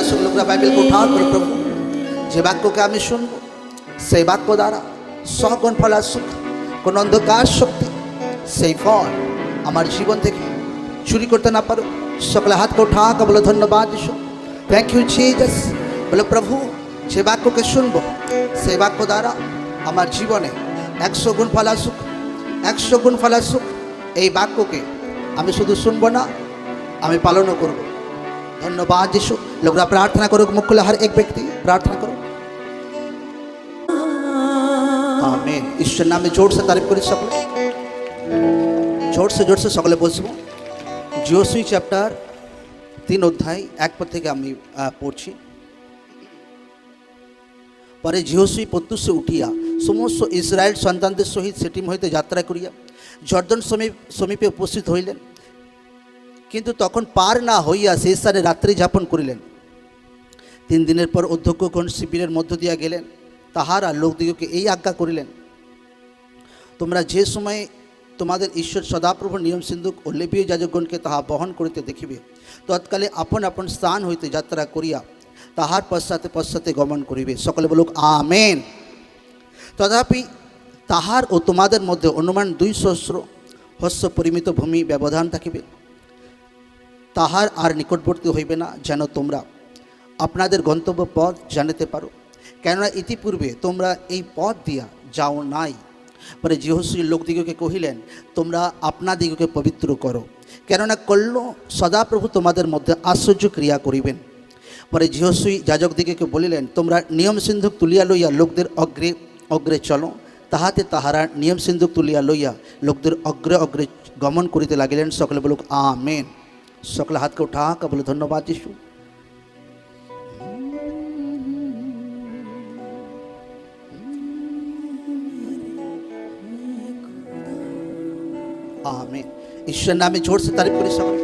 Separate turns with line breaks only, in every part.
আসুক। লোকরা বাইবেলকে উঠান করে, প্রভু যে বাক্যকে আমি শুনব সেই বাক্য দ্বারা সগুণ ফল আসুক। কোন অন্ধকার শক্তি সেই ফল আমার জীবন থেকে চুরি করতে না পারো। সকলে হাতকে উঠা বলো ধন্যবাদ যিশু, থ্যাংক ইউ জিসাস। বলো প্রভু যে বাক্যকে শুনবো সেই বাক্য দ্বারা আমার জীবনে 100 গুণ ফল আসুক, 100 গুণ ফল আসুক। এই বাক্যকে আমি শুধু শুনবো না, আমি পালনও করব। ধন্যবাদ যিশু। লোকরা প্রাर्थना करो, मुख खुले हर एक व्यक्ति प्रार्थना करो। आमीन। ईश्वर नाम में जोर से तारीफ करी सकले, जोर से सकले बसबो। जोशुई चैप्टर 3 अध्याय 1 पद থেকে আমি পড়ছি। পরে যোশুই প্রত্যুষে উঠিয়া সমস্ত ইসরায়েল সন্তানদের সহিত সিটিম হইতে যাত্রা করিয়া জর্দন সমীপে উপস্থিত হইলেন, কিন্তু তখন পার না হইয়া সেই স্থানে রাত্রি যাপন করিলেন। 3 দিনের পর অধ্যক্ষগণ শিবিরের মধ্য দিয়া গেলেন। তাহারা লোকদিগকে এই আজ্ঞা করিলেন, তোমরা যে সময়ে তোমাদের ঈশ্বর সদাপ্রভুর নিয়ম সিন্ধুক ও লেবীয় যাজকগণকে তাহা বহন করিতে দেখিবে, তৎকালে আপন আপন স্থান হইতে যাত্রা করিয়া তাহার পশ্চাতে পশ্চাতে গমন করিবে। সকলে বলুক আমেন। তথাপি তাহার ও তোমাদের মধ্যে অনুমান 2 সহস্র হস্য পরিমিত ভূমি ব্যবধান থাকিবে, তাহার আর নিকটবর্তী হইবে না, যেন তোমরা আপনাদের গন্তব্য পথ জানিতে পারো, কেননা ইতিপূর্বে তোমরা এই পথ দিয়া যাও নাই। পরে যোশুই লোকদিগকে কহিলেন, তোমরা আপনাদিগকে পবিত্র করো, কেননা কল্য সদাপ্রভু তোমাদের মধ্যে আশ্চর্য ক্রিয়া করিবেন। পরে যোশুই যাজকদিগকে বলিলেন, তোমরা নিয়ম সিন্ধুক তুলিয়া লইয়া লোকদের অগ্রে অগ্রে চলো। তাহাতে তাহারা নিয়ম সিন্ধুক তুলিয়া লইয়া লোকদের অগ্রে অগ্রে গমন করিতে লাগিলেন। সকলে বলুক আমেন। সকলে হাতকে উঠা বলে ধন্যবাদ যিশু। आमीन। ईश्वर नाम में जोर से तारीफ करी सकल।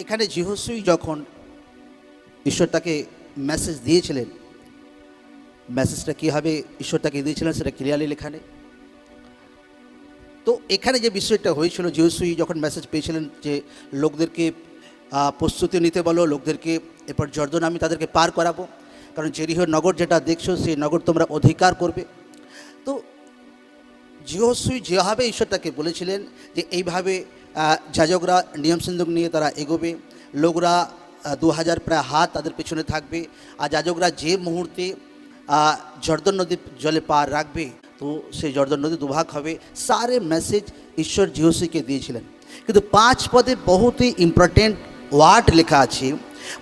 এখানে যোশুই যখন ঈশ্বর তাকে মেসেজ দিয়েছিলেন, মেসেজটা কীভাবে ঈশ্বর তাকে দিয়েছিলেন সেটা ক্লিয়ারলি লেখা নেই। তো এখানে যে বিষয়টা হয়েছিল, যোশুই যখন মেসেজ পেয়েছিলেন যে লোকদেরকে প্রস্তুতি নিতে বলো, লোকদেরকে এরপর জর্দন আমি তাদেরকে পার করাবো, কারণ জেরিহো নগর যেটা দেখছো সেই নগর তোমরা অধিকার করবে। তো যোশুই যেভাবে ঈশ্বর তাকে বলেছিলেন যে এইভাবে যাজকরা নিয়ম সিন্ধুক নিয়ে তারা এগোবে, লোকরা 2000 প্রায় হাত তাদের পেছনে থাকবে, আর যাজকরা যে মুহূর্তে জর্দন নদী জলে পার রাখবে তো সেই জর্দন নদী দুভাগ হবে। সারে মেসেজ ঈশ্বর যোশুইকে দিয়েছিলেন, কিন্তু 5 পদে বহুতই ইম্পর্টেন্ট ওয়ার্ড লেখা আছে।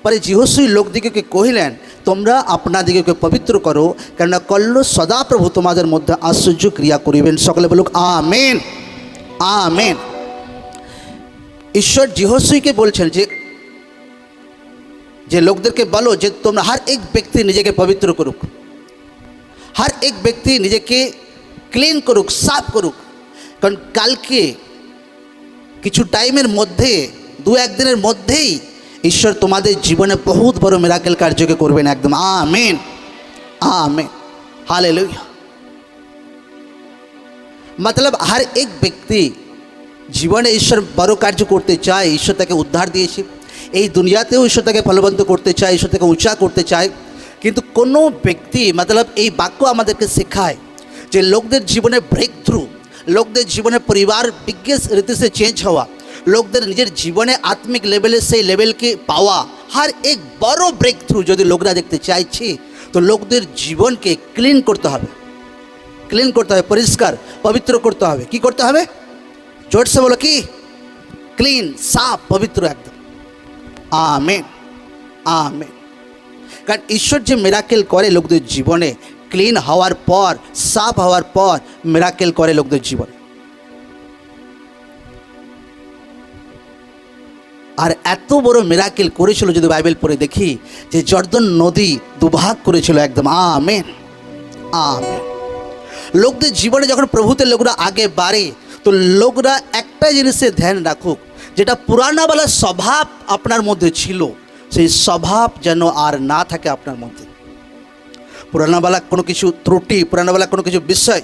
পরে যোশুই লোকদিগকে কহিলেন, তোমরা আপনাদিগকে পবিত্র করো, কেননা কল্য সদাপ্রভু তোমাদের মধ্যে আশ্চর্য ক্রিয়া করিবেন। সকলে বলুক আমেন, আমেন। ঈশ্বর যোশুইকে বলছেন যে লোকদেরকে বলো যে তোমরা हर एक ব্যক্তি নিজেকে পবিত্র করুক, हर एक ব্যক্তি নিজেকে ক্লিন করুক, সাফ করুক, কারণ কালকে কিছু টাইমের মধ্যে 2-1 দিনের মধ্যেই ঈশ্বর তোমাদের জীবনে বহুত বড় মিরাকেল কার্যকে করবেন। একদম আমেন, আমেন, हालेलुया। मतलब हर एक ব্যক্তি জীবনে ঈশ্বর বড় কার্য করতে চায়। ঈশ্বর তাকে উদ্ধার দিয়েছে, এই দুনিয়াতেও ঈশ্বর তাকে ফলবন্ত করতে চায়, ঈশ্বর তাকে উঁচা করতে চায়। কিন্তু কোনো ব্যক্তি मतलब এই বাক্য আমাদেরকে শেখায় যে লোকদের জীবনে ব্রেক থ্রু, লোকদের জীবনে পরিবার বিজ্ঞেস রীতি চেঞ্জ হওয়া, লোকদের নিজের জীবনে আত্মিক লেভেলে সেই লেভেলকে পাওয়া, हर एक বড় ব্রেক থ্রু যদি লোকরা দেখতে চাইছে তো লোকদের জীবনকে ক্লিন করতে হবে, ক্লিন করতে হবে, পরিষ্কার পবিত্র করতে হবে। কি করতে হবে? जोर से बोलो कि क्लीन, साफ, पवित्र एकदम। आमेन, आमेन। कारण ईश्वर जो मिराकेल करे लोकদের জীবনে, क्लीन হওয়ার পর, साफ হওয়ার পর मिराकेल করে লোকদের জীবনে। আর এত বড় মিরাকেল করেছিল যদি বাইবেল পড়ে দেখি যে জর্দন নদী দুভাগ করেছিল একদম। Amen, amen. লোকদের জীবনে যখন প্রভুতে লোকরা আগে বাড়ে তো লোকরা একটা জিনিসে ধ্যান রাখুক, যেটা পুরানাওয়ালা স্বভাব আপনার মধ্যে ছিল সেই স্বভাব যেন আর না থাকে আপনার মধ্যে। পুরানাওয়ালা কোনো কিছু ত্রুটি, পুরানাওয়ালা কোনো কিছু বিষয়,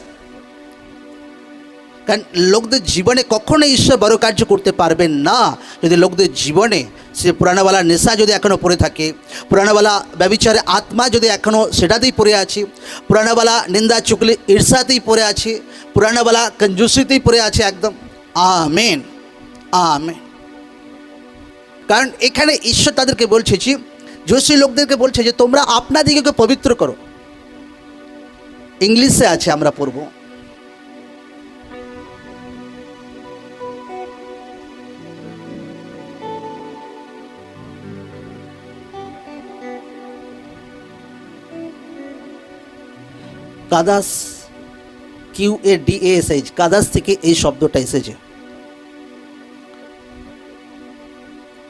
কারণ লোকদের জীবনে কখনোই ঈশ্বর বড় কার্য করতে পারবেন না যদি লোকদের জীবনে সে পুরানোওয়ালা নেশা যদি এখনও পড়ে থাকে, পুরানোওয়ালা ব্যভিচারে আত্মা যদি এখনও সেটাতেই পড়ে আছে, পুরানোওয়ালা নিন্দা চুগলি ঈর্ষাতেই পড়ে আছে, পুরানোওয়ালা কঞ্জুসিতেই পড়ে আছে একদম। Amen, amen. কারণ এখানে ঈশ্বর তাদেরকে বলছে যে যোশী লোকদেরকে বলছে যে তোমরা আপনাদিগকে পবিত্র করো। ইংলিশে আছে, আমরা পড়ব। কাদাস, QADASH, কাদাস থেকে এই শব্দটা এসেছে।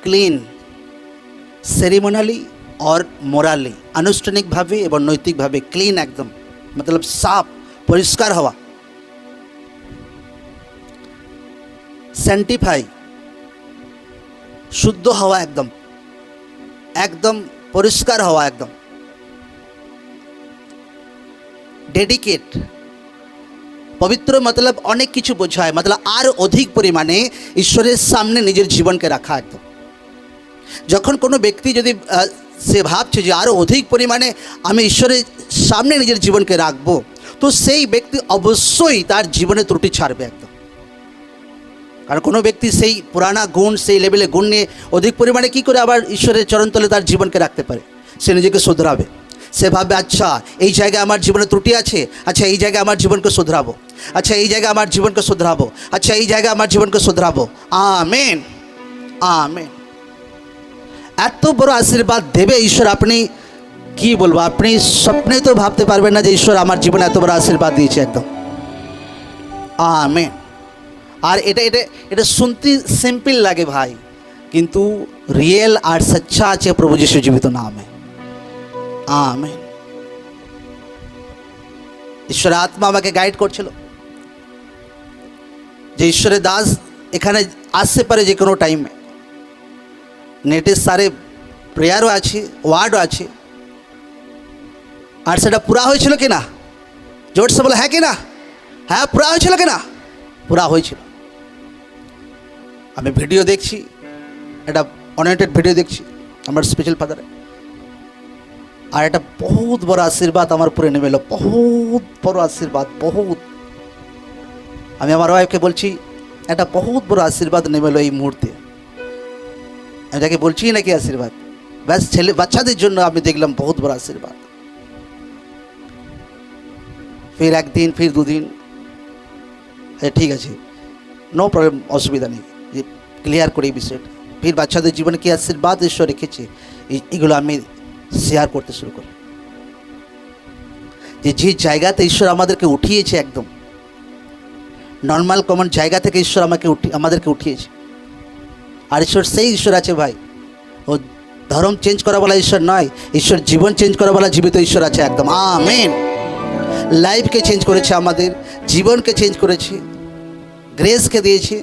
ক্লিন, সেরিমোনালি और মোরালি, আনুষ্ঠানিকভাবে এবং নৈতিকভাবে ক্লিন, একদম মতলব সাফ পরিষ্কার হওয়া। স্যান্টিফাই, শুদ্ধ হওয়া, একদম একদম পরিষ্কার হওয়া একদম। ডেডিকেট, পবিত্র মতলব অনেক কিছু বোঝায়, মতলব আর অধিক পরিমাণে ঈশ্বরের সামনে নিজের জীবনকে রাখা একদম। যখন কোনো ব্যক্তি যদি সে ভাবছে যে আরও অধিক পরিমাণে আমি ঈশ্বরের সামনে নিজের জীবনকে রাখবো, তো সেই ব্যক্তি অবশ্যই তার জীবনে ত্রুটি ছাড়বে একদম। কারণ কোনো ব্যক্তি সেই পুরানা গুণ, সেই লেভেলে গুণ নিয়ে অধিক পরিমাণে কী করে আবার ঈশ্বরের চরণতলে তার জীবনকে রাখতে পারে? সে নিজেকে শুধরাবে। সে ভাববে আচ্ছা এই জায়গায় আমার জীবনে ত্রুটি আছে, আচ্ছা এই জায়গায় আমার জীবনকে শুধরাবো, আচ্ছা এই জায়গায় আমার জীবনকে শুধরাবো, আচ্ছা এই জায়গায় আমার জীবনকে শুধরাবো। Amen, amen. এত বড় আশীর্বাদ দেবে ঈশ্বর, আপনি কি বলবো, আপনি স্বপ্নে তো ভাবতে পারবেন না যে ঈশ্বর আমার জীবনে এত বড় আশীর্বাদ দিয়েছে একদম। আমেন। আর এটা এটা এটা শুনতে সিম্পল লাগে ভাই, কিন্তু রিয়েল আর সচ্চা আছে প্রভু যিশু জীবিত নামে। আমেন। ঈশ্বরের আত্মা আমাকে গাইড করছিল যে ঈশ্বরের দাস এখানে আসতে পারে যে কোনো টাইমে। নেটের সারে প্রেয়ারও আছে, ওয়ার্ডও আছে। আর সেটা পুরা হয়েছিল কি না? জোরসে বলে হ্যাঁ কি না? হ্যাঁ, পুরা হয়েছিল কি না? পুরা হয়েছিল। আমি ভিডিও দেখছি, এটা অনলাইটেড ভিডিও দেখছি আমার স্পেশাল ফাদারে, আর এটা বহুত বড় আশীর্বাদ আমার উপরে নেমে এলো, বহুত বড় আশীর্বাদ, বহুত। আমি আমার ওয়াইফকে বলছি এটা বহুত বড় আশীর্বাদ নেমে এলো এই মুহূর্তে। আমি তাকে বলছি নাকি আশীর্বাদ, ব্যাস ছেলে বাচ্চাদের জন্য আমি দেখলাম বহুত বড় আশীর্বাদ। ফির একদিন, ফির দুদিন, ঠিক আছে, নো প্রবলেম, অসুবিধা নেই, যে ক্লিয়ার করে এই বিষয়টা। ফির বাচ্চাদের জীবনে কী আশীর্বাদ ঈশ্বর রেখেছে এগুলো আমি শেয়ার করতে শুরু করি। যে জায়গাতে ঈশ্বর আমাদেরকে উঠিয়েছে, একদম নর্মাল কমন জায়গা থেকে ঈশ্বর আমাদেরকে উঠিয়েছে। আর ঈশ্বর সেই ঈশ্বর আছে ভাই, ও ধর্ম চেঞ্জ করা বলা ঈশ্বর নয়, ঈশ্বর জীবন চেঞ্জ করা বলা জীবিত ঈশ্বর আছে একদম। আমেন। লাইফকে চেঞ্জ করেছে, আমাদের জীবনকে চেঞ্জ করেছে, গ্রেসকে দিয়েছে,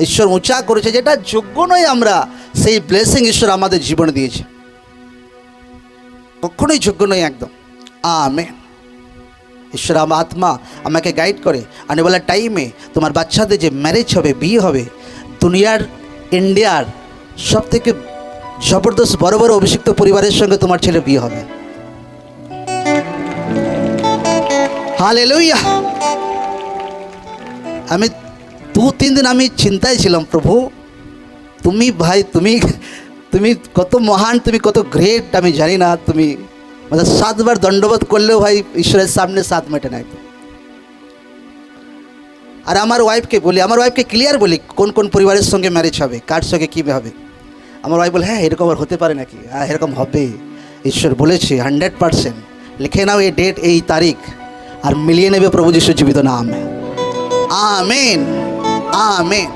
ঈশ্বর উঁচা করেছে, যেটা যোগ্য নয় আমরা, সেই ব্লেসিং ঈশ্বর আমাদের জীবনে দিয়েছে, কখনোই যোগ্য নয় একদম। আমেন। ঈশ্বর আমার আত্মা আমাকে গাইড করে, আনেওয়ালা টাইমে তোমার বাচ্চাদের যে ম্যারেজ হবে, বিয়ে হবে, দুনিয়ার ইন্ডিয়ার সব থেকে জবরদস্ত বড় বড় অভিষিক্ত পরিবারের সঙ্গে তোমার ছেলে বিয়ে হবে। হালেলুয়া। আমি 2-3 দিন আমি চিন্তায় ছিলাম, প্রভু তুমি ভাই, তুমি কত মহান, তুমি কত গ্রেট, আমি জানি না। তুমি মানে 7 বার দণ্ডবোধ করলেও ভাই ঈশ্বরের সামনে 7 মেটে নাই। আর আমার ওয়াইফকে ক্লিয়ার বলি কোন কোন পরিবারের সঙ্গে ম্যারেজ হবে, কার সঙ্গে কী হবে। আমার ওয়াইফ বলে হ্যাঁ এরকম আর হতে পারে নাকি? হ্যাঁ এরকম হবে, ঈশ্বর বলেছে 100%। লিখে নাও এই ডেট, এই তারিখ, আর মিলিয়ে নেবে প্রভু যিশু জীবিত নাম। Amen, amen,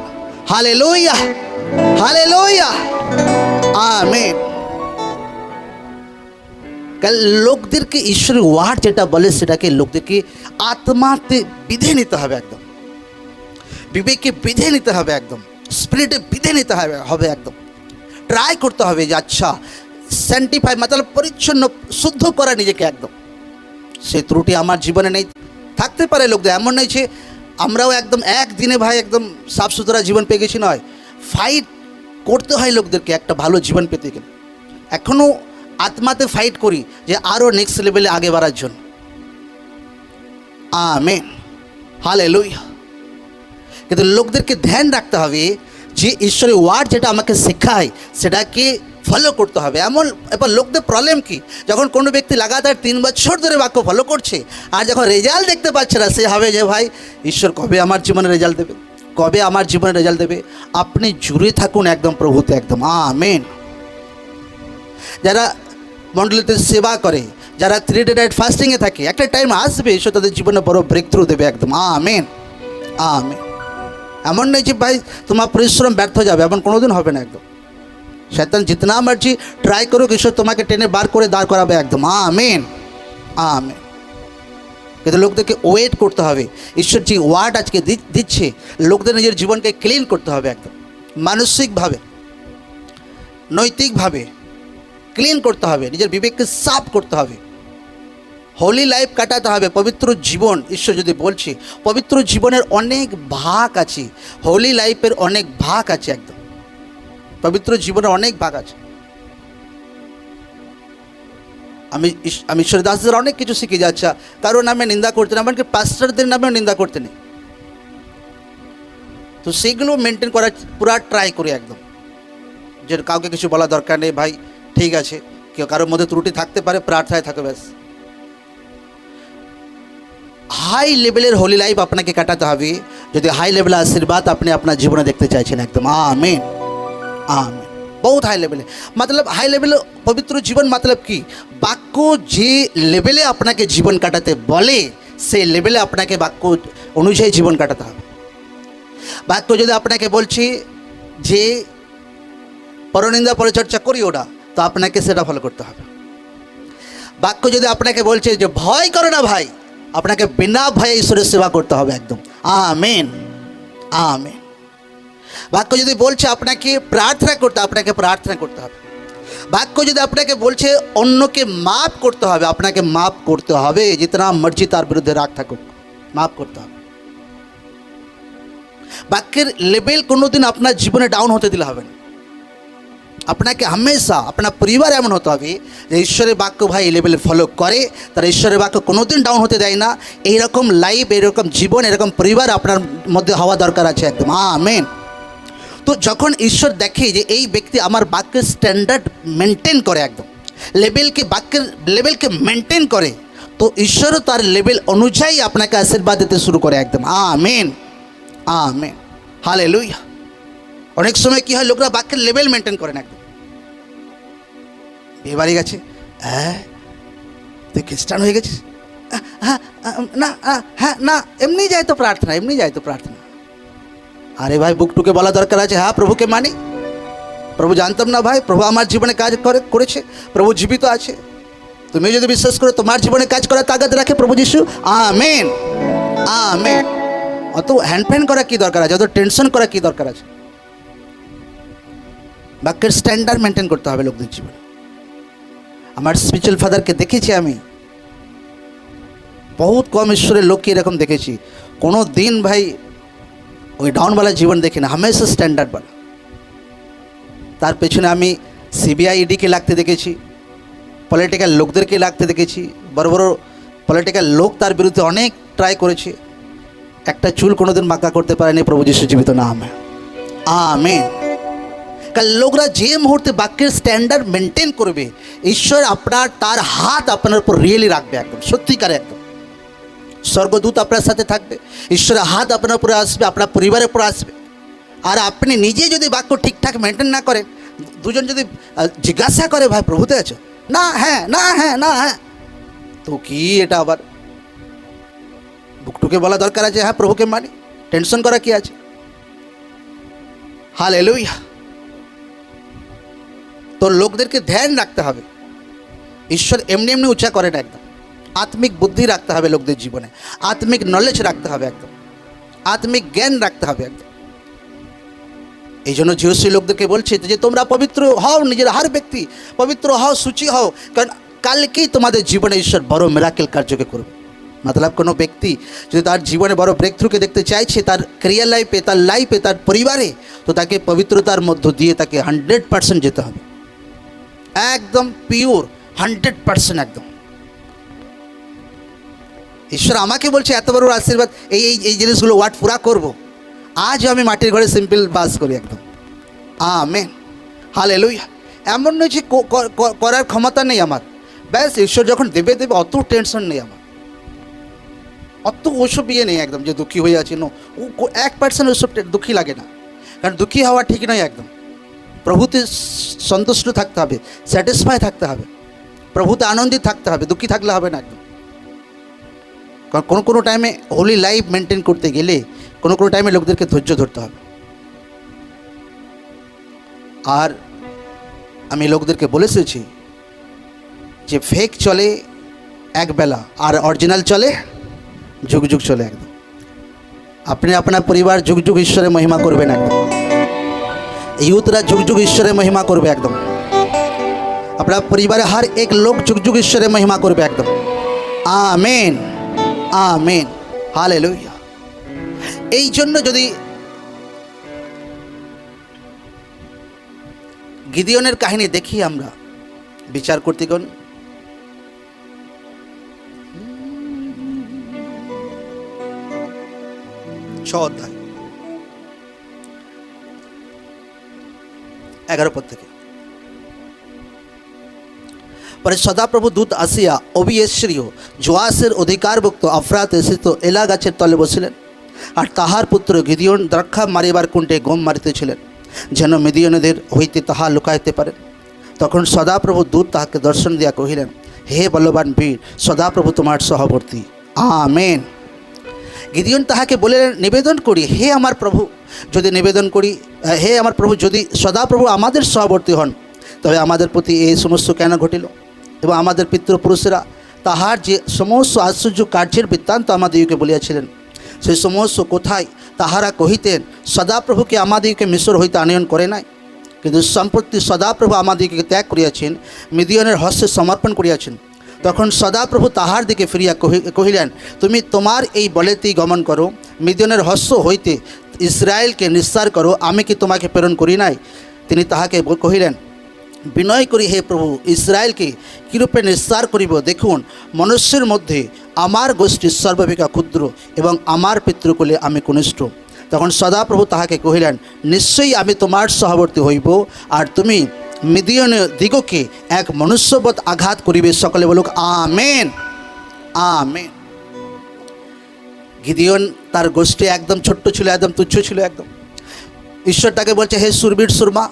hallelujah, hallelujah, amen. কারণ লোকদেরকে ঈশ্বরের ওয়ার্ড যেটা বলে সেটাকে লোকদেরকে আত্মাতে বিধে নিতে হবে একদম, বিবেককে বিধে নিতে হবে একদম, স্পিরিটে বিধে নিতে হবে একদম। ট্রাই করতে হবে যে আচ্ছা স্যান্টিফাই মতলব পরিচ্ছন্ন, শুদ্ধ করা নিজেকে একদম। সে ত্রুটি আমার জীবনে নেই, থাকতে পারে লোকদের, এমন নয় যে আমরাও একদম একদিনে ভাই একদম সাফ সুতরা জীবন পেয়ে গেছি নয়, ফাইট করতে হয় লোকদেরকে একটা ভালো জীবন পেতে গেলে। এখনও আত্মাতে ফাইট করি যে আরও নেক্সট লেভেলে আগে বাড়ার জন্য। Amen, hallelujah. কিন্তু লোকদেরকে ধ্যান রাখতে হবে যে ঈশ্বরের ওয়ার্ড যেটা আমাকে শেখায় সেটাকে ফলো করতে হবে। এবার লোকদের প্রবলেম কি, যখন কোনো ব্যক্তি লাগাতার 3 বছর ধরে বাক্য ফলো করছে আর যখন রেজাল্ট দেখতে পাচ্ছে না, সে হবে যে ভাই ঈশ্বর কবে আমার জীবনে রেজাল্ট দেবে, কবে আমার জীবনে রেজাল্ট দেবে। আপনি জুড়ে থাকুন একদম প্রভুতে, একদম। আমেন। যারা মণ্ডলীতে সেবা করে, যারা 3 ডে নাইট ফাস্টিংয়ে থাকে, একটা টাইম আসবে ঈশ্বর তাদের জীবনে বড় ব্রেক থ্রু দেবে, একদম। Amen, amen. এমন নেই যে ভাই তোমার পরিশ্রম ব্যর্থ যাবে, এমন কোনোদিন হবে না। একদম শয়তান জিতনা মার্জি ট্রাই করুক, ঈশ্বর তোমাকে টেনে বার করে দাঁড় করাবে, একদম। Amen, amen. কিন্তু লোকদেরকে ওয়েট করতে হবে। ঈশ্বর যে ওয়ার্ড আজকে দিচ্ছে, লোকদের নিজের জীবনকে ক্লিন করতে হবে, একদম মানসিকভাবে, নৈতিকভাবে ক্লিন করতে হবে, নিজের বিবেককে সাফ করতে হবে, হোলি লাইফ কাটাতে হবে, পবিত্র জীবন। ঈশ্বর যদি বলছে পবিত্র জীবনের অনেক ভাগ আছে, হোলি লাইফের অনেক ভাগ আছে, একদম পবিত্র জীবনের অনেক ভাগ আছে। আমি ঈশ্বর দাসদের অনেক কিছু শিখে যাচ্ছি, কারো নামে নিন্দা করতে না, এমনকি পাস্টারদের নামেও নিন্দা করতে নেই। তো সেগুলো মেনটেন করার পুরা ট্রাই করি, একদম যে কাউকে কিছু বলা দরকার নেই, ভাই ঠিক আছে, কেউ কারোর মধ্যে ত্রুটি থাকতে পারে, প্রার্থনায় থাকে, ব্যাস। হাই লেভেলের হোলি লাইফ আপনাকে কাটাতে হবে যদি হাই লেভেলের আশীর্বাদ আপনি আপনার জীবনে দেখতে চাইছেন, একদম। Amen, amen. বহুত হাই লেভেলে, মতলব হাই লেভেলে পবিত্র জীবন মতলব কি, বাক্য যে লেভেলে আপনাকে জীবন কাটাতে বলে সেই লেভেলে আপনাকে বাক্য অনুযায়ী জীবন কাটাতে হবে। বাক্য যদি আপনাকে বলছি যে পরনিন্দা পরিচর্যা করিও না, তো আপনাকে সেটা ফলো করতে হবে। বাক্য যদি আপনাকে বলছে যে ভয় করো না ভাই, আপনাকে বিনা ভয়ে ঈশ্বরের সেবা করতে হবে, একদম। Amen, amen. বাক্য যদি বলছে আপনাকে প্রার্থনা করতে, আপনাকে প্রার্থনা করতে হবে। বাক্য যদি আপনাকে বলছে অন্যকে মাফ করতে হবে, আপনাকে মাফ করতে হবে, জিতনা মর্জি তার বিরুদ্ধে রাগ থাকুক, মাফ করতে হবে। বাক্যের লেভেল কোনোদিন আপনার জীবনে ডাউন হতে দিলে হবে না। আপনাকে হামেশা আপনার পরিবার এমন হতে হবে যে ঈশ্বরের বাক্য ভাই এই লেভেলে ফলো করে, তারা ঈশ্বরের বাক্য কোনোদিন ডাউন হতে দেয় না। এইরকম লাইফ, এরকম জীবন, এরকম পরিবার আপনার মধ্যে হওয়া দরকার আছে, একদম। আমেন। তো যখন ঈশ্বর দেখে যে এই ব্যক্তি আমার বাক্যের স্ট্যান্ডার্ড মেনটেন করে, একদম লেভেলকে, বাক্যের লেভেলকে মেনটেন করে, তো ঈশ্বরও তার লেভেল অনুযায়ী আপনাকে আশীর্বাদ দিতে শুরু করে, একদম। Amen, amen, hallelujah. অনেক সময় কি হয়, লোকরা বাক্যের লেভেল মেনটেন করেন, একদম বিয়ে বাড়ি গেছে, হ্যাঁ তুই খ্রিস্টান হয়ে গেছিস, হ্যাঁ না, হ্যাঁ না, এমনি যায় তো প্রার্থনা, এমনি যায় তো প্রার্থনা। আরে ভাই বুকটুকে বলা দরকার আছে, হ্যাঁ প্রভুকে মানি, প্রভু জানতাম না ভাই, প্রভু আমার জীবনে কাজ করেছে, প্রভু জীবিত আছে। তুমি যদি বিশ্বাস করো তোমার জীবনে কাজ করার তাগাদ রাখে প্রভু যিশু। Amen, amen. অত হ্যান্ড করা কি দরকার আছে, অত টেনশন করা কি দরকার আছে? বাক্যের স্ট্যান্ডার্ড মেনটেন করতে হবে লোকদের জীবনে। আমার স্পিরিচুয়াল ফাদারকে দেখেছি আমি, বহুত কম ঈশ্বরের লোককে এরকম দেখেছি, কোনো দিন ভাই ওই ডাউনওয়ালা জীবন দেখি না, হামেশা স্ট্যান্ডার্ডওয়ালা। তার পেছনে আমি সিবিআই ইডিকে লাগতে দেখেছি, পলিটিক্যাল লোকদেরকে লাগতে দেখেছি, বড় বড় পলিটিক্যাল লোক তার বিরুদ্ধে অনেক ট্রাই করেছে, একটা চুল কোনোদিন বাঁকা করতে পারেনি। প্রভু যিশু জীবিত নাম, আমেন। কারণ লোকরা যে মুহূর্তে বাক্যের স্ট্যান্ডার্ড মেনটেন করবে, ঈশ্বর তার হাত আপনার উপর রিয়েলি রাখবে, একদম সত্যিকারে, একদম স্বর্গদূত আপনার সাথে থাকবে, ঈশ্বরের হাত আপনার উপরে আসবে, আপনার পরিবারের উপর আসবে। আর আপনি নিজে যদি বাক্য ঠিকঠাক মেনটেন না করেন, দুজন যদি জিজ্ঞাসা করে ভাই প্রভুতে আছো, না হ্যাঁ, না হ্যাঁ, না হ্যাঁ, তো কি এটা আবার বুকটুকে বলা দরকার আছে, হ্যাঁ প্রভুকে মানি, টেনশন করা কি আছে? হালেলুয়া। তো লোকদেরকে ধ্যান রাখতে হবে, ঈশ্বর এমনি এমনি উচ্চা করে না, একদম আত্মিক বুদ্ধি রাখতে হবে লোকদের জীবনে, আত্মিক নলেজ রাখতে হবে, একদম আত্মিক জ্ঞান রাখতে হবে, একদম। এই জন্য জিওসি লোকদেরকে বলছে যে তোমরা পবিত্র হও, নিজের হার ব্যক্তি পবিত্র হও, সূচি হও, কারণ কালকেই তোমাদের জীবনে ঈশ্বর বড় মিরাকেল কার্যকে করবে। মতলব কোনো ব্যক্তি যদি তার জীবনে বড় ব্রেকথ্রুকে দেখতে চাইছে, তার ক্যারিয়ার লাইফে, তার পরিবারে, তো তাকে পবিত্রতার মধ্য দিয়ে তাকে 100% যেতে হবে, একদম পিওর 100% একদম। ঈশ্বর আমাকে বলছে এত বড় আশীর্বাদ, এই জিনিসগুলো ওয়ার্ড পুরা করব। আজও আমি মাটির ঘরে সিম্পল বাস করি একদম। Amen, hallelujah. এমন নয় যে করার ক্ষমতা নেই আমার, ব্যাস ঈশ্বর যখন দেবে অত টেনশন নেই আমার, অত ওসব ইয়ে নেই একদম যে দুঃখী হয়ে আছে। নো, 1% ওসব দুঃখী লাগে না, কারণ দুঃখী হওয়া ঠিক নয় একদম। প্রভুতে সন্তুষ্ট থাকতে হবে, স্যাটিসফাই থাকতে হবে, প্রভুতে আনন্দিত থাকতে হবে, দুঃখী থাকলে হবে না একদম। কারণ কোনো টাইমে হোলি লাইফ মেনটেন করতে গেলে কোনো টাইমে লোকদেরকে ধৈর্য ধরতে হবে। আর আমি লোকদেরকে বলে এসেছি যে ফেক চলে একবেলা, আর অরিজিনাল চলে যুগ যুগ চলে একদম। আপনি আপনার পরিবার যুগ যুগ ঈশ্বরের মহিমা করবেন একদম, ইউথরা যুগ যুগ ঈশ্বরের মহিমা করবে একদম, আপনার পরিবারে হর এক লোক যুগ যুগ ঈশ্বরের মহিমা করবে একদম। Amen, amen, hallelujah. এই জন্য যদি গিদিওনের কাহিনী দেখি আমরা, বিচার কর্তৃগণ 6 অধ্যায় 11 পদ থেকে। পরে সদাপ্রভু দূত আসিয়া অবিয়েশ্রীয় জোয়াসের অধিকারভুক্ত আফরাতে স্থিত এলা গাছের তলে বসিলেন, আর তাহার পুত্র গিদিওন দ্রাক্ষা মারিবার কুণ্ডে গম মারিতেছিলেন, যেন মিদিয়নীদের হইতে তাহা লুকাইতে পারেন। তখন সদাপ্রভু দূত তাহাকে দর্শন দিয়া কহিলেন, হে বলবান বীর, সদাপ্রভু তোমার সহবর্তী। আমেন। গিদিওন তাহাকে বলিলেন, নিবেদন করি হে আমার প্রভু, যদি সদাপ্রভু আমাদের সহবর্তী হন, তবে আমাদের প্রতি এই সমস্ত কেন ঘটিল? এবং আমাদের পিতৃপুরুষেরা তাহার যে সমস্ত আশ্চর্য কার্যের বৃত্তান্ত আমাদিগকে বলিয়াছিলেন, সেই সমস্ত কোথায় তাহারা কহিতেন, সদাপ্রভুকে আমাদিগকে মিশর হইতে আনয়ন করে নাই, কিন্তু সম্প্রতি সদাপ্রভু আমাদিগকে ত্যাগ করিয়াছেন, মিদিয়নের হস্তে সমর্পণ করিয়াছেন। তখন সদাপ্রভু তাহার দিকে ফিরিয়া কহিলেন, তুমি তোমার এই বলেতেই গমন করো, মিদিয়নের হস্ত হইতে ইসরায়েলকে নিস্তার করো, আমি কি তোমাকে প্রেরণ করি নাই? তিনি তাহাকে কহিলেন, বিনয় করি হে প্রভু, ইসরায়েলকে কীরূপে নিস্তার করিব? দেখুন, মনুষ্যের মধ্যে আমার গোষ্ঠী সর্বাপেক্ষা ক্ষুদ্র, এবং আমার পিতৃকুলে আমি কনিষ্ঠ। তখন সদাপ্রভু তাহাকে কহিলেন, নিশ্চয়ই আমি তোমার সহবর্তী হইব, আর তুমি মিদিয়নীয় দিগকে এক মনুষ্যবৎ আঘাত করিবে। সকলে বলুক আমেন, আমেন। গিদিওন তার গোষ্ঠী একদম ছোট্ট ছিল, একদম তুচ্ছ ছিল একদম। ঈশ্বর তাকে বলছে, হে সুরবীর সুরমা,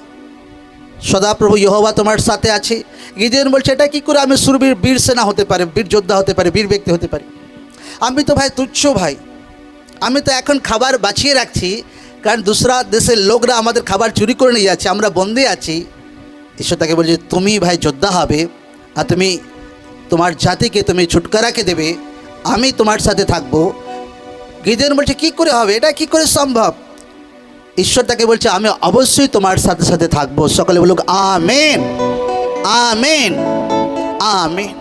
সদাপ্রভু ইহোবা তোমার সাথে আছে। গিদিওন বলছে, এটা কি করে আমি সুরবীর বীর সেনা হতে পারে, বীর যোদ্ধা হতে পারে, বীর ব্যক্তি হতে পারি? আমি তো ভাই তুচ্ছ ভাই, আমি তো এখন খাবার বাঁচিয়ে রাখছি, কারণ দুসরা দেশের লোকরা আমাদের খাবার চুরি করে নিয়ে যাচ্ছে, আমরা বন্দী আছি। ঈশ্বর তাকে বলছে, তুমি ভাই যোদ্ধা হবে, আর তুমি তোমার জাতিকে তুমি ছুটকারাকে দেবে, আমি তোমার সাথে থাকবো। গিদিওন বলছে, কি করে হবে, এটা কি করে সম্ভব? ঈশ্বর তাকে বলছে, আমি অবশ্যই তোমার সাথে সাথে থাকবো। সকলে বলুক আমেন, আমেন, আমেন।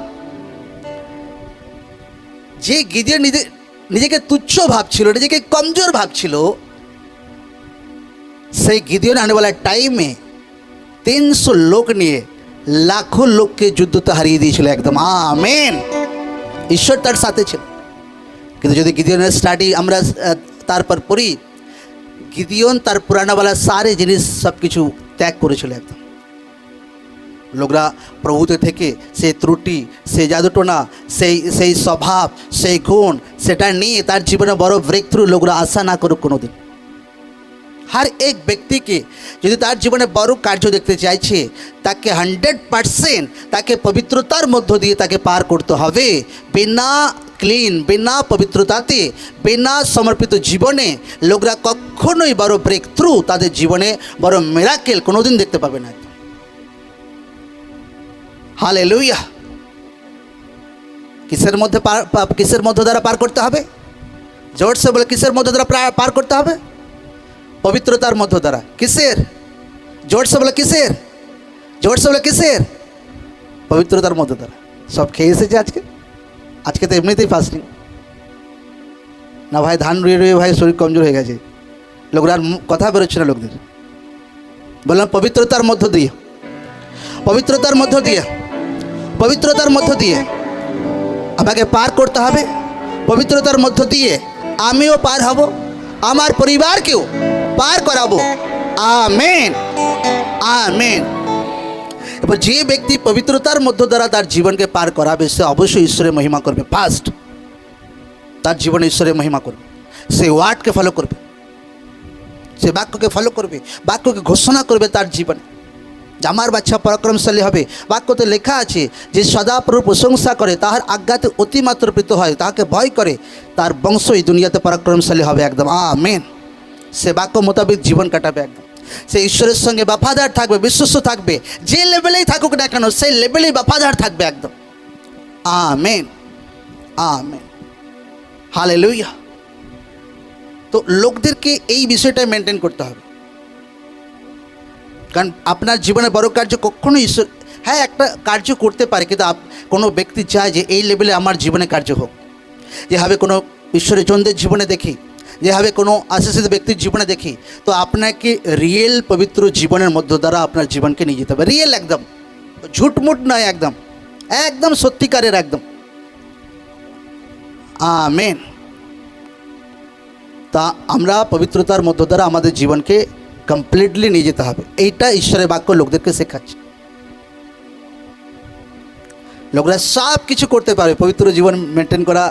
যে গিদিওন নিজেকে তুচ্ছ ভাবছিল, নিজেকে কমজোর ভাবছিল, সেই গিদিওন আনেওয়ালা টাইমে 300 লোক নিয়ে লাখো লোককে যুদ্ধতে হারিয়ে দিয়েছিল একদম। আমেন। ঈশ্বর তার সাথে ছিল। কিন্তু যদি গিদিওনের স্টাডি আমরা তারপর পড়ি, গিদিওন তার পুরানাওয়ালা সারে জিনিস সব কিছু ত্যাগ করেছিল একদম। লোকরা প্রভুতে থেকে সেই ত্রুটি, সেই জাদুটোনা, সেই স্বভাব, সেই গুণ, সেটা নিয়ে তার জীবনে বড় ব্রেক থ্রু লোকরা আশা না করুক কোনোদিন। हर एक व्यक्ति के यदि तार जीवने बड़ कार्य देखते चाइछे, ताके 100% ताके पवित्रतार मध्य दिए ताके पार करते हबे। बिना क्लीन, बिना पवित्रताते, बिना समर्पित जीवने लोकरा कखनोई बड़ ब्रेक थ्रू तादेर जीवने बड़ मिराकेल कोनोदिन देखते पाबे ना। हालेलुया। किसेर मध्य द्वारा पार करते हबे? जोर से बोले, किसेर मध्य द्वारा पार करते हबे? पवित्रतार मध्य द्वारा। किसेर? जोर से बोले किसेर? जोर से बोले किसेर? पवित्रतार मध्य द्वारा। सब खेये एसेछे आज के तो एमनितेई फास्टिंग, না ভাই ধান রুয়ে রুয়ে ভাই শরীর কমজোর হয়ে গেছে, লোকরা আর কথা বেরোচ্ছে না লোকদের। বললাম পবিত্রতার মধ্য দিয়ে, পবিত্রতার মধ্য দিয়ে, পবিত্রতার মধ্য দিয়ে আমাকে পার করতে হবে। পবিত্রতার মধ্য দিয়ে আমিও পার হব, আমার পরিবারকেও পার করাবো। Amen, amen. এবার যে ব্যক্তি পবিত্রতার মধ্য দ্বারা তার জীবনকে পার করাবে, সে অবশ্যই ঈশ্বরের মহিমা করবে। ফার্স্ট তার জীবনে ঈশ্বরের মহিমা করবে, সে ওয়ার্ডকে ফলো করবে, সে বাক্যকে ফলো করবে, বাক্যকে ঘোষণা করবে তার জীবনে যে আমার বাচ্চা পরাক্রমশালী হবে। বাক্যতে লেখা আছে যে সদাপ্রভুর প্রশংসা করে, তাহার আজ্ঞাতে অতিমাত্র প্রীত হয়, তাহাকে ভয় করে, তার বংশ এই দুনিয়াতে পরাক্রমশালী হবে। একদম আমেন। সে বাক্য মোতাবেক জীবন কাটাবে, একদম সে ঈশ্বরের সঙ্গে বাফাদার থাকবে, বিশ্বস্ত থাকবে, যে লেভেলেই থাকুক না কেন সেই লেভেলেই বাফাদার থাকবে একদম। Amen, amen, hallelujah. তো লোকদেরকে এই বিষয়টা মেনটেন করতে হবে, কারণ আপনার জীবনে বড় কার্য কখনো ঈশ্বর, হ্যাঁ একটা কার্য করতে পারে, কিন্তু কোনো ব্যক্তি চায় যে এই লেভেলে আমার জীবনে কার্য হোক। যেভাবে কোনো ঈশ্বরের জনদের জীবনে দেখি, যেভাবে কোনো আশীষিত ব্যক্তির জীবনে দেখি, তো আপনাকে রিয়েল পবিত্র জীবনের মধ্য দ্বারা আপনার জীবনকে নিয়ে যেতে হবে। রিয়েল একদম, ঝুটমুট নয়, একদম একদম সত্যিকারের একদম। আমেন। তা আমরা পবিত্রতার মধ্য দ্বারা আমাদের জীবনকে কমপ্লিটলি নিয়ে যেতে হবে। এইটা ঈশ্বরের বাক্য লোকদেরকে শেখাচ্ছে। লোকরা সব কিছু করতে পারে, পবিত্র জীবন মেনটেন করা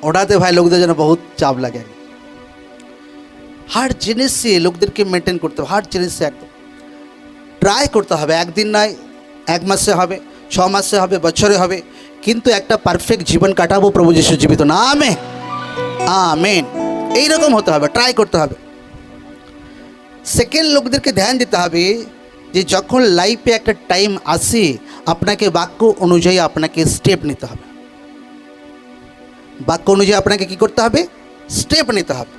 ওটাতে ভাই লোকদের যেন বহুত চাপ লাগে। হার জিনিসে লোকদেরকে মেনটেন করতে হবে, হার জিনিসে একদম ট্রাই করতে হবে। একদিন নয়, 1 মাসে হবে, 6 মাসে হবে, বছরে হবে, কিন্তু একটা পারফেক্ট জীবন কাটাবো প্রভু যিশু জীবিত নামে। আমেন। এইরকম হতে হবে, ট্রাই করতে হবে। সেকেন্ড, লোকদেরকে ধ্যান দিতে হবে যে যখন লাইফে একটা টাইম আসে, আপনাকে বাক্য অনুযায়ী আপনাকে স্টেপ নিতে হবে। বাক্য অনুযায়ী আপনাকে কি করতে হবে? স্টেপ নিতে হবে।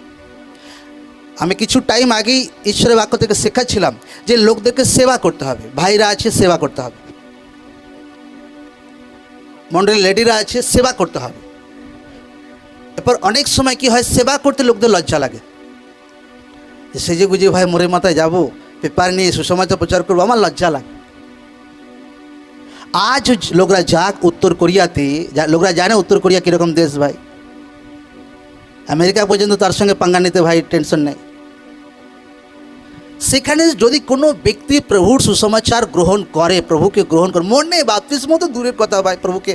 আমি কিছু টাইম আগেই ঈশ্বরের বাক্য থেকে শেখাচ্ছিলাম যে লোকদেরকে সেবা করতে হবে। ভাইরা আছে, সেবা করতে হবে। মন্ডলের লেডিরা আছে, সেবা করতে হবে। এরপর অনেক সময় কি হয়, সেবা করতে লোকদের লজ্জা লাগে। সেজে গুজে ভাই মোড়ে মাথায় যাব, পেপার নিয়ে সুসমাচার প্রচার করবো, আমার লজ্জা লাগে। আজ লোকরা যাক উত্তর কোরিয়াতে, লোকরা জানে উত্তর কোরিয়া কীরকম দেশ ভাই। আমেরিকা পর্যন্ত তার সঙ্গে পাঙ্গা নিতে ভাই টেনশন নেই। সেখানে যদি কোনো ব্যক্তি প্রভুর সুসমাচার গ্রহণ করে, প্রভুকে গ্রহণ করে, মনে বাপ্তিস্ম তো দূরের কথা ভাই, প্রভুকে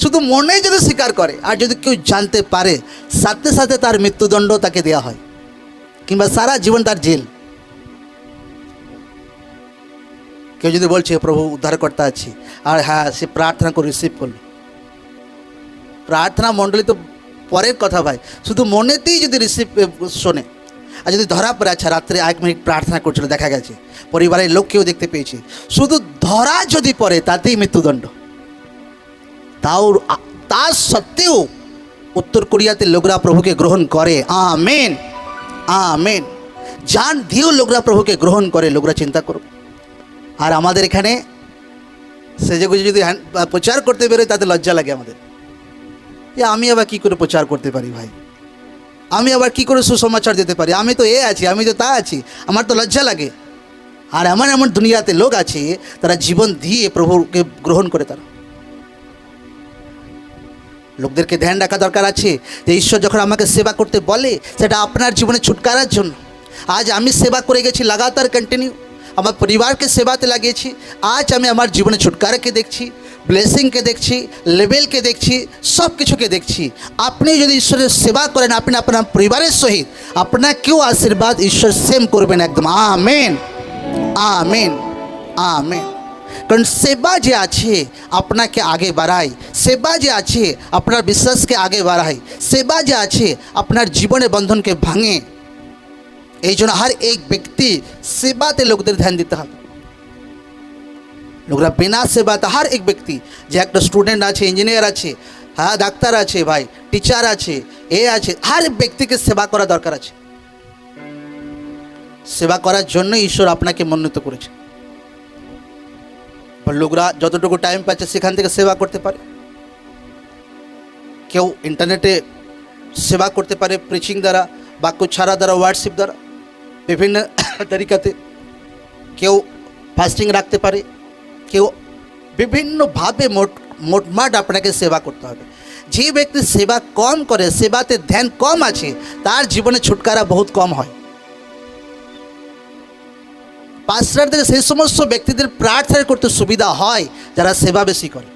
শুধু মনে যদি স্বীকার করে, আর যদি কেউ জানতে পারে, সাথে সাথে তার মৃত্যুদণ্ড তাকে দেওয়া হয়, কিংবা সারা জীবন তার জেল। কেউ যদি বলছে প্রভু উদ্ধারকর্তা আছে, আর হ্যাঁ সে প্রার্থনা করে রিসিভ করলো, প্রার্থনা মণ্ডলী তো পরের কথা ভাই, শুধু মনেতেই যদি রিসিভ শোনে, আর যদি ধরা পড়ে, আচ্ছা রাত্রে 1 মিনিট প্রার্থনা করছিল, দেখা গেছে পরিবারের লোক কেউ দেখতে পেয়েছে, শুধু ধরা যদি পড়ে তাতেই মৃত্যুদণ্ড। তা সত্ত্বেও উত্তর কোরিয়াতে লোকরা প্রভুকে গ্রহণ করে। Amen, amen. জান দিয়েও লোকরা প্রভুকে গ্রহণ করে, লোকরা চিন্তা করবে। আর আমাদের এখানে সেজেগুজে যদি প্রচার করতে বেরোয় তাতে লজ্জা লাগে আমাদের, যে আমি আবার কী করে প্রচার করতে পারি ভাই, আমি আবার কী করে সুসমাচার দিতে পারি, আমি তো এ আছি, আমি তো তা আছি, আমার তো লজ্জা লাগে। আর এমন এমন দুনিয়াতে লোক আছে, তারা জীবন দিয়ে প্রভুকে গ্রহণ করে। তারা লোকদেরকে ধ্যান রাখা দরকার আছে যে ঈশ্বর যখন আমাকে সেবা করতে বলে, সেটা আপনার জীবনে ছুটকারার জন্য। আজ আমি সেবা করে গেছি লাগাতার, কন্টিনিউ আমার পরিবারকে সেবাতে লাগিয়েছি। আজ আমি আমার জীবনে ছুটকারাকে দেখছি, ব্লেসিংকে দেখছি, লেভেলকে দেখছি, সব কিছুকে দেখছি। আপনি যদি ঈশ্বরের সেবা করেন, আপনি আপনার পরিবারের সহিত, আপনাকেও আশীর্বাদ ঈশ্বর সেম করবেন একদম। Amen, amen, amen. কারণ সেবা যে আছে আপনাকে আগে বাড়ায়, সেবা যে আছে আপনার বিশ্বাসকে আগে বাড়ায়, সেবা যে আছে আপনার জীবনের বন্ধনকে ভাঙে। এই জন্য হর এক ব্যক্তি সেবাতে লোকদের ধ্যান দিতে হবে। লোকরা বিনা সেবাতে, হর এক ব্যক্তি, যে একটা স্টুডেন্ট আছে, ইঞ্জিনিয়ার আছে, হ্যাঁ ডাক্তার আছে ভাই, টিচার আছে, এ আছে, হর ব্যক্তিকে সেবা করা দরকার আছে। সেবা করার জন্য ঈশ্বর আপনাকে মনোনীত করেছে। লোকরা যতটুকু টাইম পাচ্ছে সেখান থেকে সেবা করতে পারে। কেউ ইন্টারনেটে সেবা করতে পারে প্রিচিং দ্বারা, বাক্য ছাড়া দ্বারা, ওয়ার্ডশিপ দ্বারা, বিভিন্ন তরিকাতে। কেউ ফাস্টিং রাখতে পারে, কেউ বিভিন্নভাবে মোটমাট আপনাকে সেবা করতে হবে। যে ব্যক্তি সেবা কম করে, সেবাতে ধ্যান কম আছে, তার জীবনে ছুটকারা বহুত কম হয়। পাস্টারদের সেই সমস্ত ব্যক্তিদের প্রার্থনা করতে সুবিধা হয় যারা সেবা বেশি করে।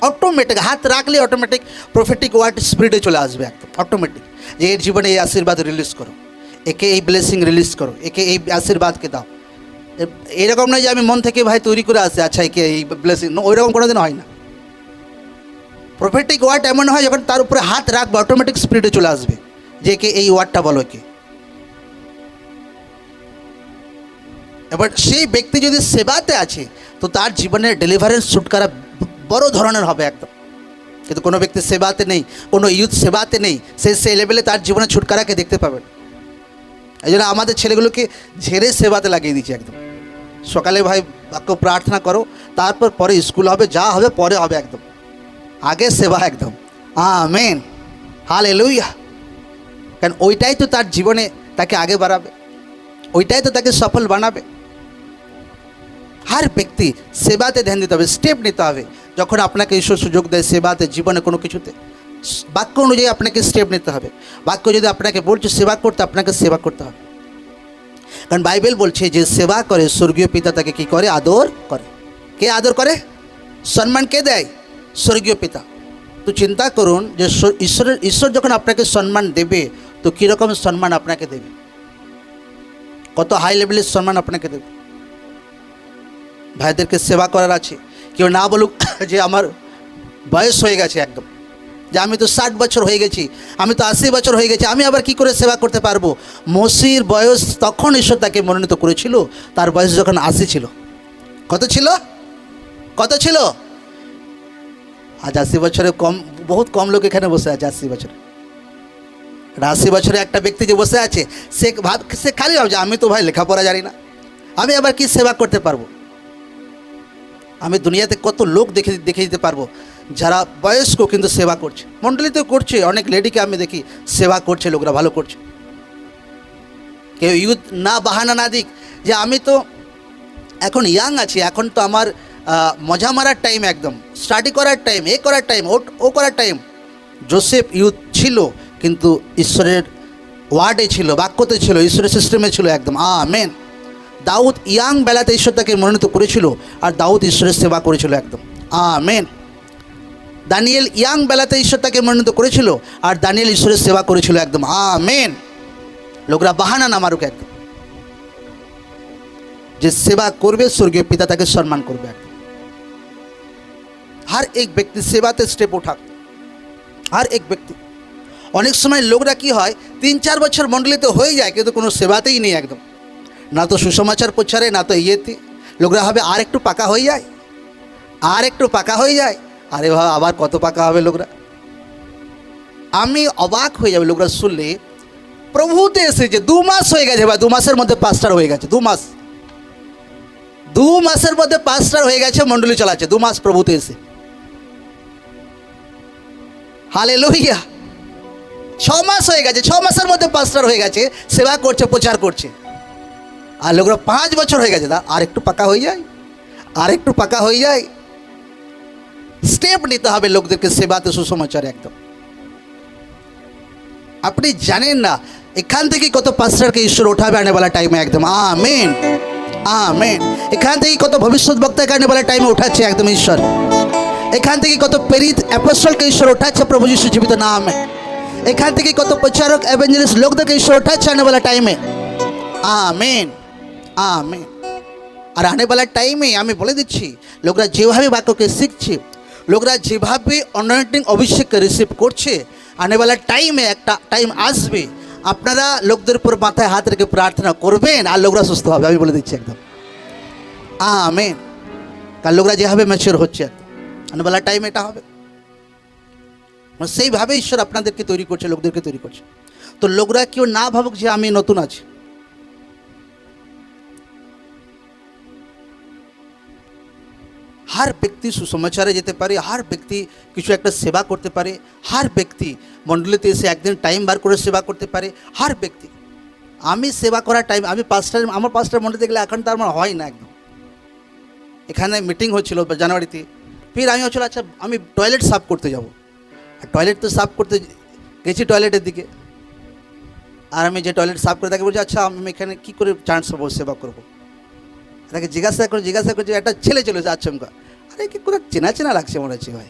অটোমেটিক হাত রাখলে অটোমেটিক প্রফেটিক ওয়ার্ড স্পিরিটে চলে আসবে একদম অটোমেটিক, যে এর জীবনে এই আশীর্বাদ রিলিজ করো, একে এই ব্লেসিং রিলিজ করো, একে এই আশীর্বাদকে দাও। এরকম নয় যে আমি মন থেকে ভাই তৈরি করে আসে আচ্ছা একে এই ব্লেসিং, ওইরকম কোনোদিন হয় না। প্রফেটিক ওয়ার্ড এমন হয় যখন তার উপরে হাত রাখবে অটোমেটিক স্পিরিটে চলে আসবে যে একে এই ওয়ার্ডটা বলো একে। এবার সেই ব্যক্তি যদি সেবাতে আছে তো তার জীবনের ডেলিভারেন্স ছুটকারা বড় ধরনের হবে একদম। কিন্তু কোনো ব্যক্তি সেবাতে নেই, কোনো ইউথ সেবাতে নেই, সেই লেভেলে তার জীবনে ছুটকারাকে দেখতে পাবেন। এই জন্য আমাদের ছেলেগুলোকে ঝেড়ে সেবাতে লাগিয়ে দিচ্ছি একদম। সকালে ভাই বাক্য প্রার্থনা করো, তারপর পরে স্কুল হবে, যা হবে পরে হবে, একদম আগে সেবা একদম। Amen, hallelujah. কারণ ওইটাই তো তার জীবনে তাকে আগে বাড়াবে, ওইটাই তো তাকে সফল বানাবে। हर व्यक्ति सेवाते ध्यान दीते हैं, स्टेप निते हैं। যখন আপনাকে ঈশ্বর সুযোগ দেয় সেবাতে, জীবনে কোনো কিছুতে বাক্য অনুযায়ী আপনাকে স্টেপ নিতে হবে। বাক্য যদি আপনাকে বলছে সেবা করতে, আপনাকে সেবা করতে হবে। কারণ বাইবেল বলছে যে সেবা করে স্বর্গীয় পিতা তাকে কি করে? আদর করে। কে আদর করে? সম্মান কে দেয়? স্বর্গীয় পিতা। তো চিন্তা করুন যে ঈশ্বর যখন আপনাকে সম্মান দেবে তো কীরকম সম্মান আপনাকে দেবে, কত হাই লেভেলের সম্মান আপনাকে দেবে। ভাইদেরকে সেবা করার আছে, কেউ না বলুক যে আমার বয়স হয়ে গেছে একদম, যে আমি তো 60 বছর হয়ে গেছি, আমি তো 80 বছর হয়ে গেছি, আমি আবার কি করে সেবা করতে পারবো। মসির বয়স তখন ঈশ্বর তাকে মনোনীত করেছিল, তার বয়স যখন 80 ছিল। কত ছিল? কত ছিল? আজ 80 বছরে কম, বহুত কম লোক এখানে বসে আছে 80 বছরে। 80 বছরে একটা ব্যক্তি যে বসে আছে সে খালি ভাবছে আমি তো ভাই লেখাপড়া জানি না, আমি আবার কি সেবা করতে পারবো। আমি দুনিয়াতে কত লোক দেখে দিতে পারবো যারা বয়স্ক কিন্তু সেবা করছে, মণ্ডলীতে করছে, অনেক লেডিকে আমি দেখি সেবা করছে, লোকরা ভালো করছে। কেউ ইউথ না বাহানা না দিক যে আমি তো এখন ইয়াং আছি, এখন তো আমার মজা মারার টাইম, একদম স্টাডি করার টাইম, এ করার টাইম, ও করার টাইম। জোসেফ ইউথ ছিল কিন্তু ঈশ্বরের ওয়ার্ডে ছিল, বাক্যতে ছিল, ঈশ্বরের সিস্টেমে ছিল একদম। আমেন। দাউদ ইয়াং বেলাতে ঈশ্বর তাকে মনোনীত করেছিল আর দাউদ ঈশ্বরের সেবা করেছিল একদম। আমেন। দানিয়েল ইয়াং বেলাতে ঈশ্বর তাকে মনোনীত করেছিল আর দানিয়েল ঈশ্বরের সেবা করেছিল একদম। আমেন। লোকরা বাহানা না মারুক একদম, যে সেবা করবে স্বর্গীয় পিতা তাকে সম্মান করবে একদম। हर एक व्यक्ति सेवाते स्टेप उठा, हर एक व्यक्ति। অনেক সময় লোকরা কি হয় 3-4 বছর মণ্ডলীতে হয়ে যায় কিন্তু কোনো সেবাতেই নেই একদম, না তো সুসমাচার প্রচারে, না তো ইয়েতে। লোকরা হবে আর একটু পাকা হয়ে যায়, আর একটু পাকা হয়ে যায়, আরে ভাই আবার কত পাকা হবে লোকরা। আমি অবাক হয়ে যাবে লোকরা শুনলে প্রভুতে এসেছে 2 মাস হয়ে গেছে, ভাই 2 মাসের মধ্যে পাস্টার হয়ে গেছে। 2 মাস, 2 মাসের মধ্যে পাস্টার হয়ে গেছে, মণ্ডলী চালাচ্ছে 2 মাস প্রভুতে এসে। হালেলুয়া। 6 মাস হয়ে গেছে, 6 মাসের মধ্যে পাস্টার হয়ে গেছে, সেবা করছে, প্রচার করছে। আর লোকরা 5 বছর হয়ে গেছে, আর একটু পাকা হয়ে যায়, আর একটু পাকা হয়ে যায়। স্টেপ নিতে হবে লোকদেরকে সেবাতে, সুসমাচারে একদম। আপনি জানেন না এখান থেকে কত পাস্টারকে ঈশ্বর উঠাবে আনেওয়ালা টাইমে একদম। Amen, amen. এখান থেকে কত ভবিষ্যৎ বক্তাকে আনেওয়ালা টাইমে উঠাচ্ছে একদম ঈশ্বর। এখান থেকে কত প্রেরিত অ্যাপোস্টলকে ঈশ্বর উঠাচ্ছে প্রভু যিশু জীবিত নামে। এখান থেকে কত প্রচারক এভাঞ্জেলিস্ট লোকদেরকে ঈশ্বর উঠাচ্ছে আনেওয়ালা টাইমে। Amen, amen. আর আনেওয়ালা টাইমে আমি বলে দিচ্ছি, লোকরা যেভাবে বাক্যকে শিখছে, লোকরা যেভাবে অ্যানয়েন্টিং অভিষেককে রিসিভ করছে, আনেওয়ালা টাইমে একটা টাইম আসবে আপনারা লোকদের উপর মাথায় হাত রেখে প্রার্থনা করবেন আর লোকরা সুস্থ হবে। আমি বলে দিচ্ছি একদম। আমেন। কারণ লোকরা যেভাবে ম্যাচিওর হচ্ছে একদম, আনেওয়ালা টাইম এটা হবে। সেইভাবে ঈশ্বর আপনাদেরকে তৈরি করছে, লোকদেরকে তৈরি করছে। তো লোকরা কেউ না ভাবুক যে আমি নতুন আছি। হার ব্যক্তি সুসমাচারে যেতে পারে, হার ব্যক্তি কিছু একটা সেবা করতে পারে, হার ব্যক্তি মণ্ডলীতে এসে একদিন টাইম বার করে সেবা করতে পারে, হার ব্যক্তি। আমি সেবা করার টাইম, আমি আমার 5টার মণ্ডলীতে গেলে এখন তো আমার হয় না একদম। এখানে মিটিং হচ্ছিল জানুয়ারিতে, ফির আমি হচ্ছিল আচ্ছা আমি টয়লেট সাফ করতে যাব, টয়লেট তো সাফ করতে গেছি টয়লেটের দিকে, আর আমি যে টয়লেট সাফ করে তাকে বলছি আচ্ছা আমি এখানে কী করে চান্স পাবো সেবা করবো। তাকে জিজ্ঞাসা করছি একটা ছেলে চলে এসে আচমকা, আরে কি করে চেনা চেনা লাগছে মনে হচ্ছে ভাই,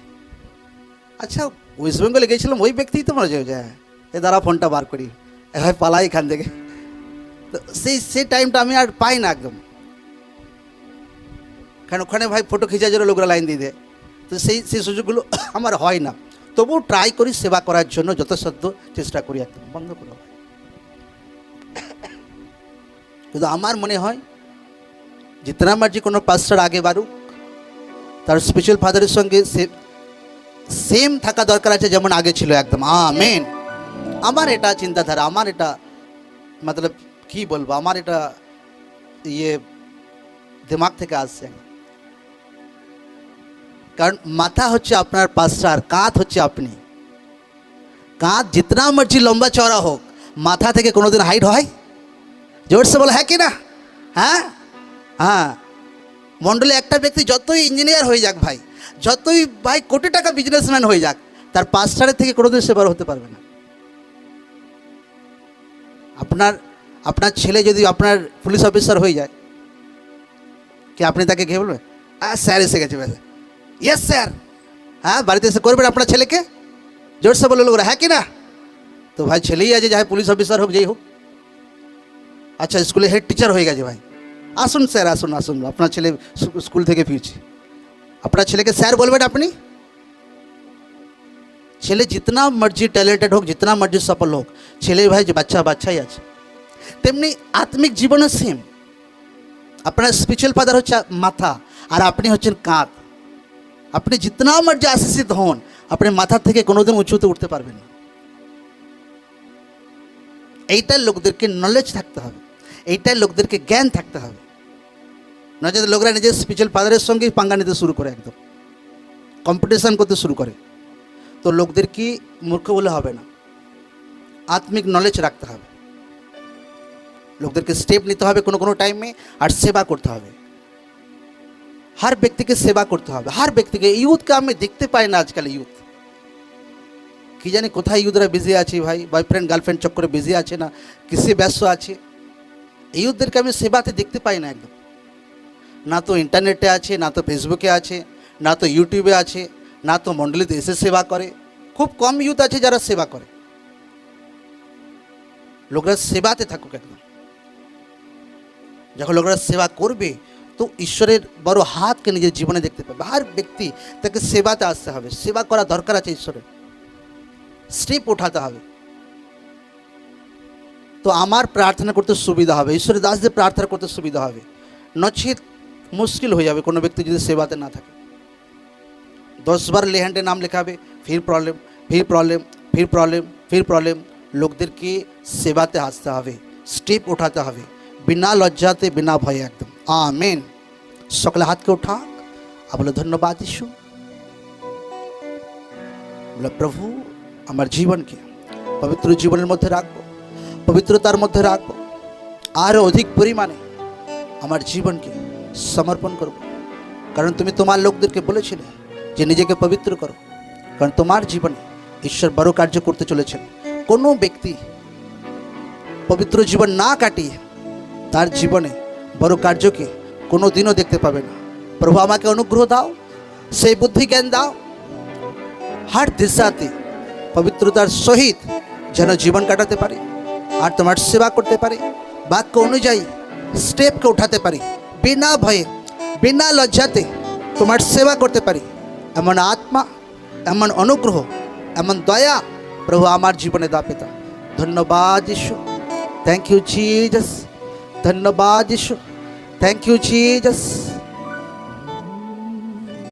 আচ্ছা ওয়েস্ট বেঙ্গলে গিয়েছিলাম ওই ব্যক্তিই তো মনে হচ্ছে, হ্যাঁ এ দ্বারা ফোনটা বার করি, ভাই পালাই এখান থেকে। তো সেই টাইমটা আমি আর পাই না একদম, কারণ ওখানে ভাই ফটো খিচার জন্য লোকরা লাইন দিয়ে দেয়, তো সেই সুযোগগুলো আমার হয় না। তবুও ট্রাই করি সেবা করার জন্য, যথাসাধ্য চেষ্টা করি, একদম বন্ধ করে। কিন্তু আমার মনে হয় जितना मर्जी কোনো পাস্টার আগে বাড়ুক, তার স্পিরিচুয়াল ফাদারের সঙ্গে সেম থাকা দরকার আছে যেমন আগে ছিল একদম। আমেন। আমার এটা চিন্তাধারা, আমার এটা মতলব কি বলবো, আমার এটা ইয়ে দিমাগ থেকে আসছে। কারণ মাথা হচ্ছে আপনার পাস্টার, কাঁধ হচ্ছে আপনি। কাঁধ जितना मर्जी লম্বা চওড়া হোক, মাথা থেকে কোনোদিন হাইট হয়? জোর সে বলে হ্যাঁ কি না? হ্যাঁ হ্যাঁ। মণ্ডলে একটা ব্যক্তি যতই ইঞ্জিনিয়ার হয়ে যাক ভাই, যতই ভাই কোটি টাকা বিজনেসম্যান হয়ে যাক, তার পাস্টারের থেকে কোনোদিন সেবার হতে পারবে না। আপনার ছেলে যদি আপনার পুলিশ অফিসার হয়ে যায়, কি আপনি তাকে ঘিরে বলবেন স্যার এসে গেছে ব্যাস, ইয়েস স্যার, হ্যাঁ বাড়িতে এসে করবেন আপনার ছেলেকে? জোরসে বলে লোকরা হ্যাঁ কি না? তো ভাই ছেলেই আছে, যাই পুলিশ অফিসার হোক যেই হোক। আচ্ছা স্কুলে হেড টিচার হয়ে গেছে, ভাই আসুন স্যার আসুন আসুন, আপনার ছেলে স্কুল থেকে ফিরছে, আপনার ছেলেকে স্যার বলবেন আপনি? ছেলে जितना मर्जी टैलेंटेड হোক, जितना मर्जी सफल হোক, ছেলে ভাই যে বাচ্চাই আছে। তেমনি আত্মিক জীবনে সেম, আপনার স্পিরিচুয়াল ফাদার হচ্ছে মাথা আর আপনি হচ্ছেন কাঁধ। আপনি जितना मर्जी আশীষিত হন, আপনি মাথা থেকে কোনোদিন উঁচুতে উঠতে পারবেন না। এইটার লোকদেরকে নলেজ থাকতে হবে, এইটার লোকদেরকে জ্ঞান থাকতে হবে। নয়তো লোকরা নিজের স্পিরিচুয়াল ফাদারের সঙ্গেই পাঙ্গা নিতে শুরু করে, একদম কম্পিটিশন করতে শুরু করে। তো লোকদের কি মূর্খ বলে হবে না, আত্মিক নলেজ রাখতে হবে, লোকদেরকে স্টেপ নিতে হবে কোনো টাইমে, আর সেবা করতে হবে। हर व्यक्ति के सेवा करते হবে, हर व्यक्ति के। यूथ का हमें देखते पाई ना आजकल, यूथ কি জানি কোথায় ইউথরা বিজি আছে ভাই, বয়ফ্রেন্ড গার্লফ্রেন্ড চক্করে বিজি আছে না কিসে ব্যস্ত আছে। ইউথদেরকে আমি সেবাতে দেখতে পাই না একদম, না তো ইন্টারনেটে আছে, না তো ফেসবুকে আছে, না তো ইউটিউবে আছে, না তো মণ্ডলীতে এসে সেবা করে। খুব কম ইউথ আছে যারা সেবা করে। লোকরা সেবাতে থাকুক একদম। যখন লোকরা সেবা করবে তো ঈশ্বরের বড় হাতকে নিজের জীবনে দেখতে পাবে। হর ব্যক্তি তাকে সেবাতে আসতে হবে, সেবা করা দরকার আছে, ঈশ্বরের স্টেপ উঠাতে হবে। তো আমার প্রার্থনা করতে সুবিধা হবে, ঈশ্বরের দাসদের প্রার্থনা করতে সুবিধা হবে। নচেত মুশকিল হয়ে যাবে কোনো ব্যক্তি যদি সেবাতে না থাকে। 10 বার লেহ্যান্ডে নাম লেখাবে, ফির প্রবলেম, ফির প্রবলেম, ফির প্রবলেম, ফির প্রবলেম। লোকদেরকে সেবাতে আসতে হবে, স্টেপ উঠাতে হবে, বিনা লজ্জাতে, বিনা ভয়ে একদম। আমেন। সকলে হাতকে উঠা আর বলে ধন্যবাদ যিশু। বলে প্রভু আমার জীবনকে পবিত্র জীবনের মধ্যে রাখবো, পবিত্রতার মধ্যে রাখবো, আরও অধিক পরিমাণে আমার জীবনকে সমর্পণ করব। কারণ তুমি তোমার লোকদেরকে বলেছিলে যে নিজেকে পবিত্র করো, কারণ তোমার জীবনে ঈশ্বর বড় কার্য করতে চলেছেন। কোনো ব্যক্তি পবিত্র জীবন না কাটিয়ে তার জীবনে বড় কার্যকে কোনো দিনও দেখতে পাবে না। প্রভু আমাকে অনুগ্রহ দাও, সেই বুদ্ধি জ্ঞান দাও, हर दिशाते पवित्रतार सहित যেন জীবন কাটাতে পারি, আর তোমার সেবা করতে পারি, বাক্য অনুযায়ী স্টেপকে উঠাতে পারি, বিনা ভয়ে বিনা লজ্জাতে তোমার সেবা করতে পারি। এমন আত্মা, এমন অনুগ্রহ, এমন দয়া প্রভু আমার জীবনে দাও পিতা। ধন্যবাদ যিশু, থ্যাংক ইউ জিসাস। ধন্যবাদ যিশু, থ্যাংক ইউ জিসাস।